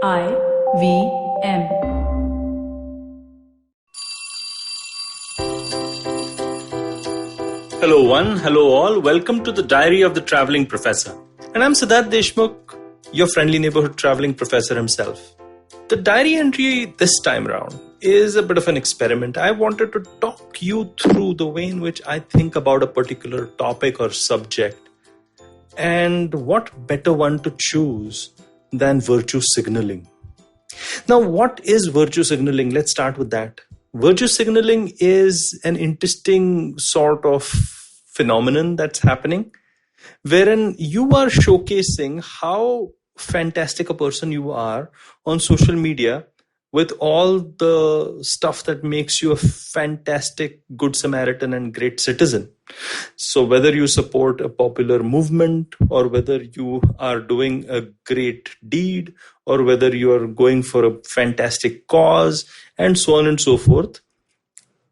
IVM. Hello one, hello all. Welcome to the Diary of the Traveling Professor. And I'm Siddharth Deshmukh, your friendly neighborhood traveling professor himself. The diary entry this time around is a bit of an experiment. I wanted to talk you through the way in which I think about a particular topic or subject. And what better one to choose than virtue signaling? Now, what is virtue signaling? Let's start with that. Virtue signaling is an interesting sort of phenomenon that's happening, wherein you are showcasing how fantastic a person you are on social media with all the stuff that makes you a fantastic good Samaritan and great citizen. So whether you support a popular movement, or whether you are doing a great deed, or whether you are going for a fantastic cause, and so on and so forth,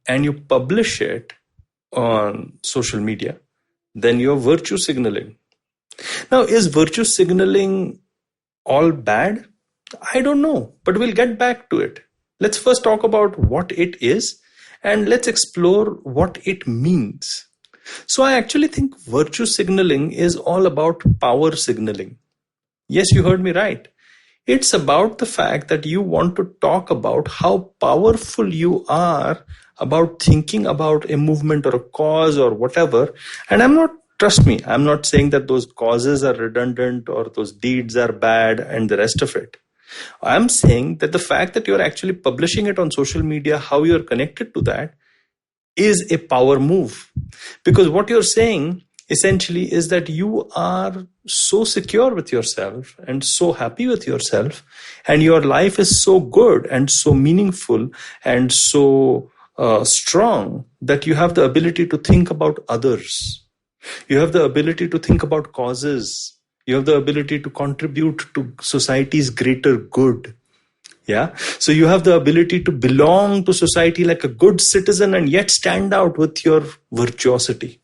and you publish it on social media, then you're virtue signaling. Now, is virtue signaling all bad? I don't know, but we'll get back to it. Let's first talk about what it is, and let's explore what it means. So I actually think virtue signaling is all about power signaling. Yes, you heard me right. It's about the fact that you want to talk about how powerful you are about thinking about a movement or a cause or whatever. And trust me, I'm not saying that those causes are redundant or those deeds are bad and the rest of it. I'm saying that the fact that you're actually publishing it on social media, how you're connected to that, is a power move. Because what you're saying essentially is that you are so secure with yourself and so happy with yourself, and your life is so good and so meaningful and so strong that you have the ability to think about others. You have the ability to think about causes. You have the ability to contribute to society's greater good. Yeah. So you have the ability to belong to society like a good citizen and yet stand out with your virtuosity.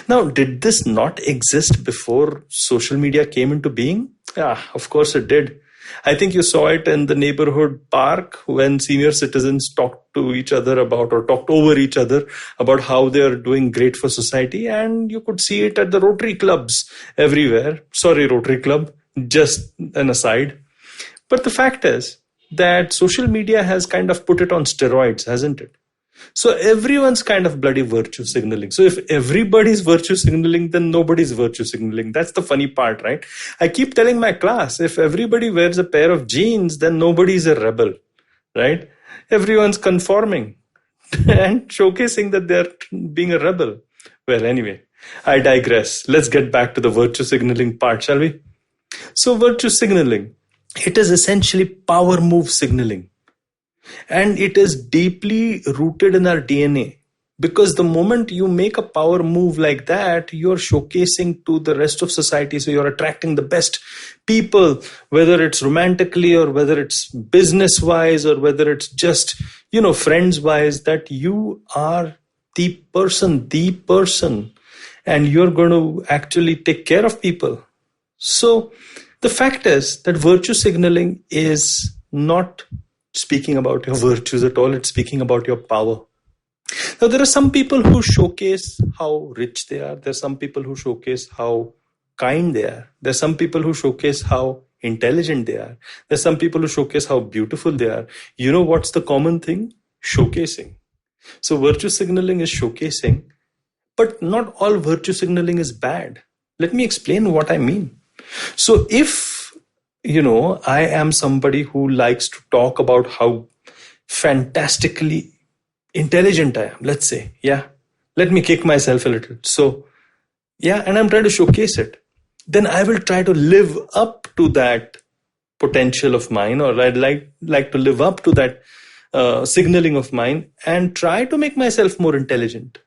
Now, did this not exist before social media came into being? Yeah, of course it did. I think you saw it in the neighborhood park when senior citizens talked to each other about, or talked over each other about how they are doing great for society. And you could see it at the Rotary clubs everywhere. Sorry, Rotary Club, just an aside. But the fact is that social media has kind of put it on steroids, hasn't it? So everyone's kind of bloody virtue signaling. So if everybody's virtue signaling, then nobody's virtue signaling. That's the funny part, right? I keep telling my class, if everybody wears a pair of jeans, then nobody's a rebel, right? Everyone's conforming and showcasing that they're being a rebel. Well, anyway, I digress. Let's get back to the virtue signaling part, shall we? So virtue signaling, it is essentially power move signaling. And it is deeply rooted in our DNA, because the moment you make a power move like that, you're showcasing to the rest of society. So you're attracting the best people, whether it's romantically or whether it's business wise or whether it's just, friends wise, that you are the person, and you're going to actually take care of people. So the fact is that virtue signaling is not speaking about your virtues at all. It's speaking about your power. Now, there are some people who showcase how rich they are. There's some people who showcase how kind they are. There's some people who showcase how intelligent they are. There's some people who showcase how beautiful they are. You know what's the common thing? Showcasing. So virtue signaling is showcasing, but not all virtue signaling is bad. Let me explain what I mean. So if I am somebody who likes to talk about how fantastically intelligent I am, let's say, let me kick myself a little. So, and I'm trying to showcase it. Then I will try to live up to that potential of mine, or I'd like to live up to that signaling of mine and try to make myself more intelligent.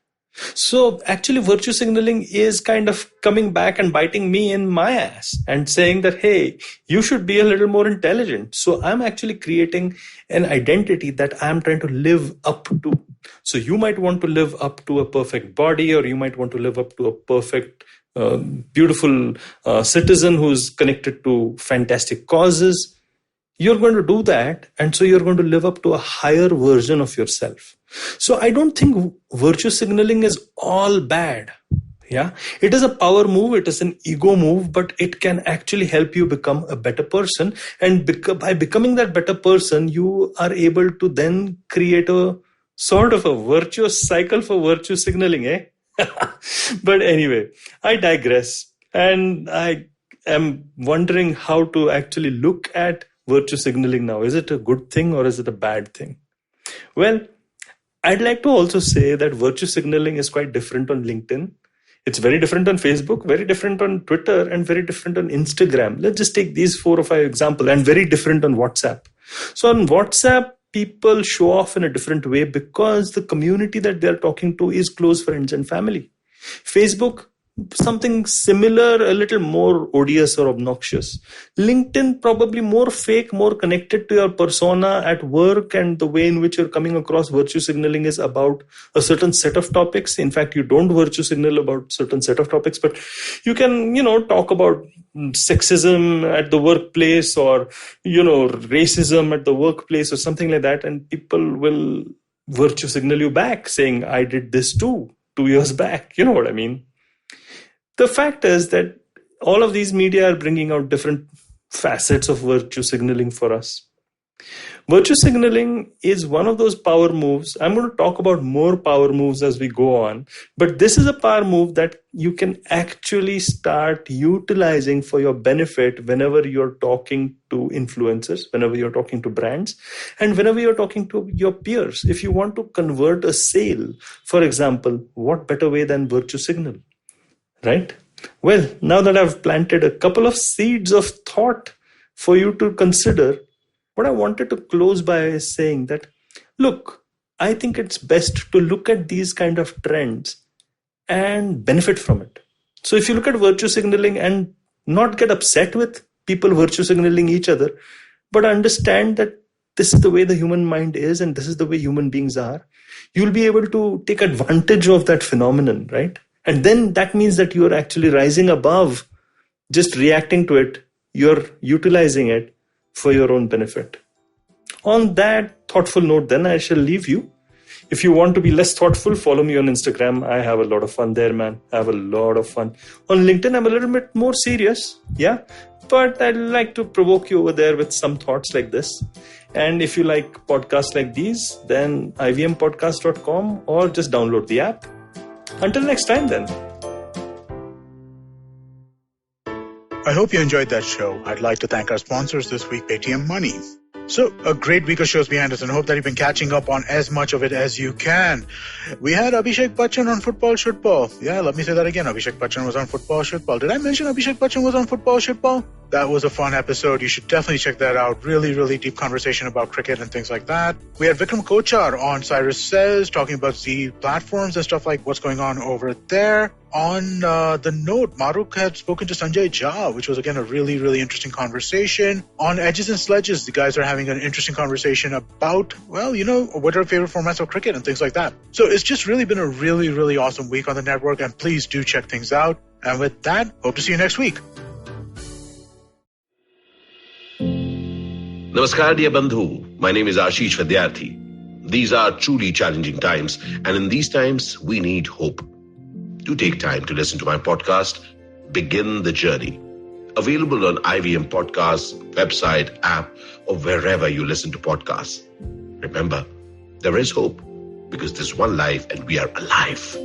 So actually virtue signaling is kind of coming back and biting me in my ass and saying that, hey, you should be a little more intelligent. So I'm actually creating an identity that I'm trying to live up to. So you might want to live up to a perfect body, or you might want to live up to a perfect, beautiful citizen who's connected to fantastic causes. you're going to do that. And so you're going to live up to a higher version of yourself. So I don't think virtue signaling is all bad. Yeah, it is a power move. It is an ego move, but it can actually help you become a better person. And by becoming that better person, you are able to then create a sort of a virtuous cycle for virtue signaling, eh? But anyway, I digress. And I am wondering how to actually look at virtue signaling now. Is it a good thing or is it a bad thing? Well, I'd like to also say that virtue signaling is quite different on LinkedIn. It's very different on Facebook, very different on Twitter, and very different on Instagram. Let's just take these 4 or 5 examples, and very different on WhatsApp. So on WhatsApp, people show off in a different way because the community that they're talking to is close friends and family. Facebook, something similar, a little more odious or obnoxious. LinkedIn, probably more fake, more connected to your persona at work, and the way in which you're coming across. Virtue signaling is about a certain set of topics. In fact, you don't virtue signal about certain set of topics, but you can, talk about sexism at the workplace, or, racism at the workplace or something like that. And people will virtue signal you back saying, I did this too 2 years back. You know what I mean? The fact is that all of these media are bringing out different facets of virtue signaling for us. Virtue signaling is one of those power moves. I'm going to talk about more power moves as we go on, but this is a power move that you can actually start utilizing for your benefit whenever you're talking to influencers, whenever you're talking to brands, and whenever you're talking to your peers. If you want to convert a sale, for example, what better way than virtue signal? Right? Well, now that I've planted a couple of seeds of thought for you to consider, what I wanted to close by is saying that, look, I think it's best to look at these kind of trends and benefit from it. So if you look at virtue signaling and not get upset with people virtue signaling each other, but understand that this is the way the human mind is and this is the way human beings are, you'll be able to take advantage of that phenomenon, right? And then that means that you're actually rising above just reacting to it. You're utilizing it for your own benefit. On that thoughtful note, then I shall leave you. If you want to be less thoughtful, follow me on Instagram. I have a lot of fun there, man. I have a lot of fun. On LinkedIn, I'm a little bit more serious. Yeah. But I'd like to provoke you over there with some thoughts like this. And if you like podcasts like these, then ivmpodcast.com or just download the app. Until next time then. I hope you enjoyed that show. I'd like to thank our sponsors this week, Paytm Money. So, a great week of shows behind us, and I hope that you've been catching up on as much of it as you can. We had Abhishek Bachchan on Football Shitball. Yeah, let me say that again. Abhishek Bachchan was on Football Shitball. Did I mention Abhishek Bachchan was on Football Shitball? That was a fun episode. You should definitely check that out. Really, really deep conversation about cricket and things like that. We had Vikram Kochar on Cyrus Says, talking about the platforms and stuff like what's going on over there. On the note, Maruk had spoken to Sanjay Jha, which was, again, a really, really interesting conversation. On Edges and Sledges, the guys are having an interesting conversation about, well, what are favorite formats of cricket and things like that. So it's just really been a really, really awesome week on the network, and please do check things out. And with that, hope to see you next week. Namaskar, dear Bandhu. My name is Ashish Vidyarthi. These are truly challenging times, and in these times, we need hope. Do take time to listen to my podcast, Begin the Journey. Available on IVM Podcasts, website, app, or wherever you listen to podcasts. Remember, there is hope because there's one life and we are alive.